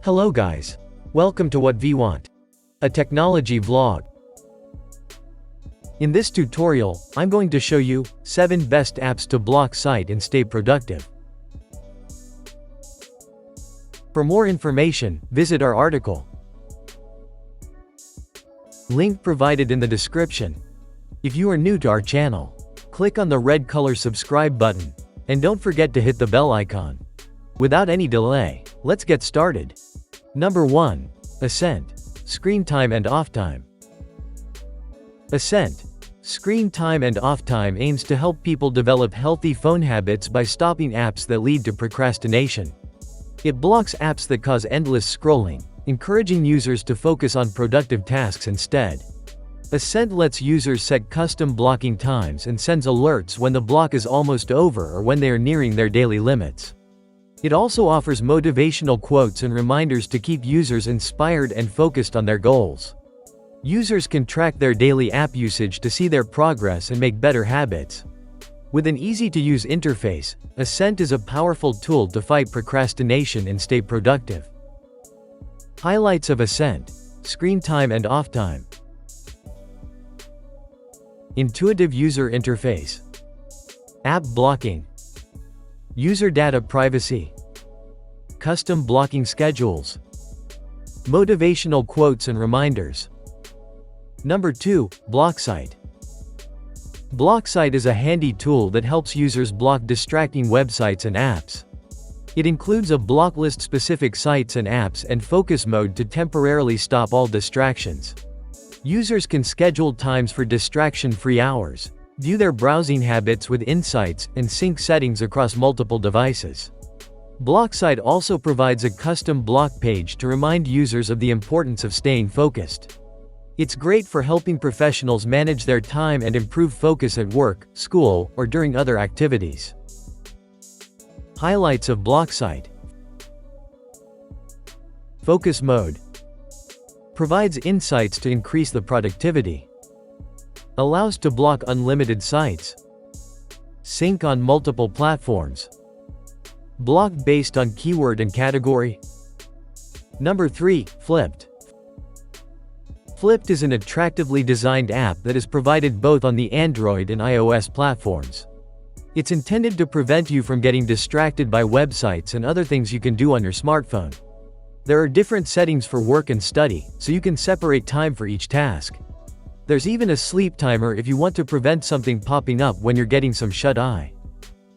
Hello guys. Welcome to WhatVwant, a technology vlog. In this tutorial, I'm going to show you 7 best apps to BlockSite and stay productive. For more information, visit our article. Link provided in the description. If you are new to our channel, click on the red color subscribe button, and don't forget to hit the bell icon. Without any delay, let's get started. Number 1. Ascent, Screentime and Offtime. Ascent, Screentime and Offtime aims to help people develop healthy phone habits by stopping apps that lead to procrastination. It blocks apps that cause endless scrolling, encouraging users to focus on productive tasks instead. Ascent lets users set custom blocking times and sends alerts when the block is almost over or when they are nearing their daily limits. It also offers motivational quotes and reminders to keep users inspired and focused on their goals. Users can track their daily app usage to see their progress and make better habits. With an easy-to-use interface, Ascent is a powerful tool to fight procrastination and stay productive. Highlights of Ascent, Screentime and Offtime. Intuitive user interface. App blocking. User data privacy. Custom blocking schedules. Motivational quotes and reminders. Number 2. BlockSite. BlockSite is a handy tool that helps users block distracting websites and apps. It includes a block list specific sites and apps and focus mode to temporarily stop all distractions. Users can schedule times for distraction-free hours, view their browsing habits with insights, and sync settings across multiple devices. BlockSite also provides a custom block page to remind users of the importance of staying focused. It's great for helping professionals manage their time and improve focus at work, school, or during other activities. Highlights of BlockSite. Focus mode. Provides insights to increase the productivity. Allows to block unlimited sites. Sync on multiple platforms. Block based on keyword and category. Number 3. Flipped. Flipped is an attractively designed app that is provided both on the Android and iOS platforms. It's intended to prevent you from getting distracted by websites and other things you can do on your smartphone. There are different settings for work and study, so you can separate time for each task. There's even a sleep timer if you want to prevent something popping up when you're getting some shut-eye.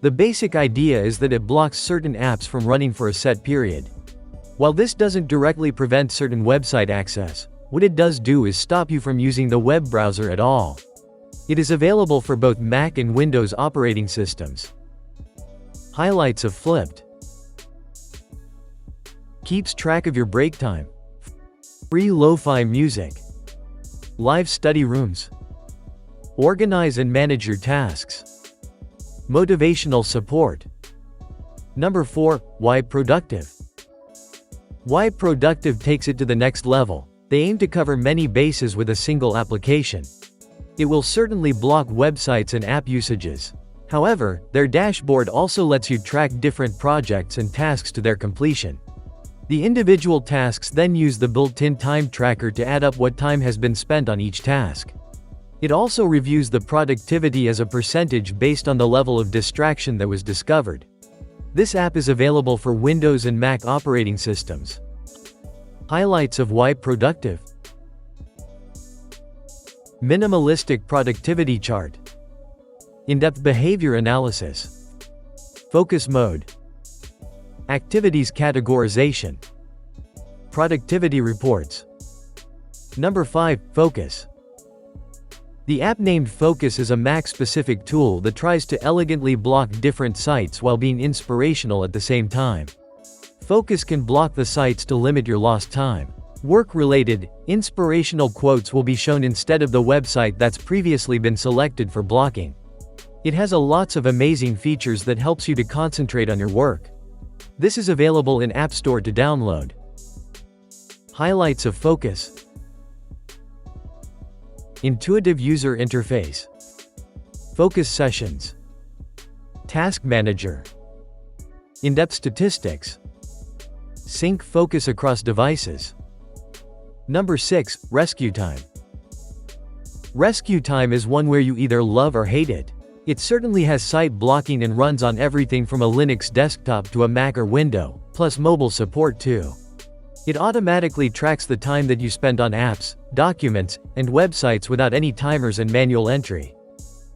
The basic idea is that it blocks certain apps from running for a set period. While this doesn't directly prevent certain website access, what it does do is stop you from using the web browser at all. It is available for both Mac and Windows operating systems. Highlights of Flipped. Keeps track of your break time. Free lo-fi music. Live study rooms. Organize and manage your tasks. Motivational support. Number 4. Why Productive. Why Productive takes it to the next level. They aim to cover many bases with a single application. It will certainly block websites and app usages. However, their dashboard also lets you track different projects and tasks to their completion. The individual tasks then use the built-in time tracker to add up what time has been spent on each task. It also reviews the productivity as a percentage based on the level of distraction that was discovered. This app is available for Windows and Mac operating systems. Highlights of Why Productive. Minimalistic productivity chart. In-depth behavior analysis. Focus mode. Activities categorization. Productivity reports. Number 5. Focus. The app named Focus is a Mac-specific tool that tries to elegantly block different sites while being inspirational at the same time. Focus can block the sites to limit your lost time. Work-related, inspirational quotes will be shown instead of the website that's previously been selected for blocking. It has lots of amazing features that helps you to concentrate on your work. This is available in App Store to download. Highlights of Focus. Intuitive user interface. Focus sessions. Task Manager. In-depth statistics. Sync focus across devices. Number 6. RescueTime. RescueTime is one where you either love or hate it. It certainly has site blocking and runs on everything from a Linux desktop to a Mac or Windows, plus mobile support too. It automatically tracks the time that you spend on apps, documents, and websites without any timers and manual entry.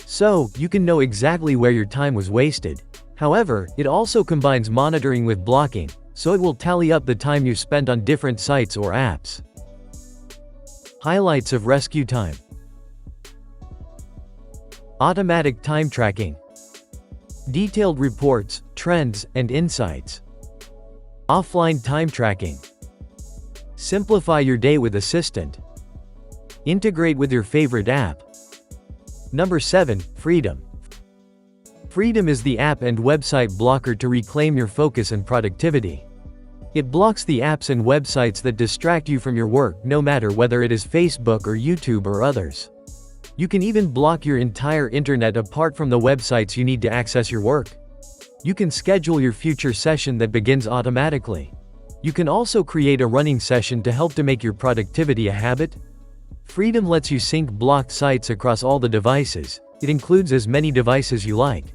So, you can know exactly where your time was wasted. However, it also combines monitoring with blocking, so it will tally up the time you spent on different sites or apps. Highlights of RescueTime. Automatic time tracking. Detailed reports, trends, and insights. Offline time tracking. Simplify your day with Assistant. Integrate with your favorite app. Number 7. Freedom. Freedom is the app and website blocker to reclaim your focus and productivity. It blocks the apps and websites that distract you from your work, no matter whether it is Facebook or YouTube or others. You can even block your entire internet apart from the websites you need to access your work. You can schedule your future session that begins automatically. You can also create a running session to help to make your productivity a habit. Freedom lets you sync blocked sites across all the devices. It includes as many devices you like.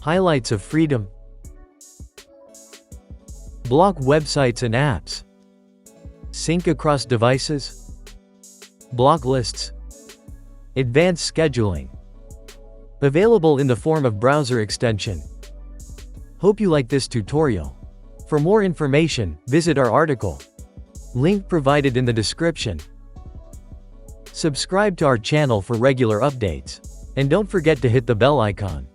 Highlights of Freedom. Block websites and apps. Sync across devices. Block lists. Advanced scheduling. Available in the form of browser extension. Hope you like this tutorial. For more information, visit our article. Link provided in the description. Subscribe to our channel for regular updates. And don't forget to hit the bell icon.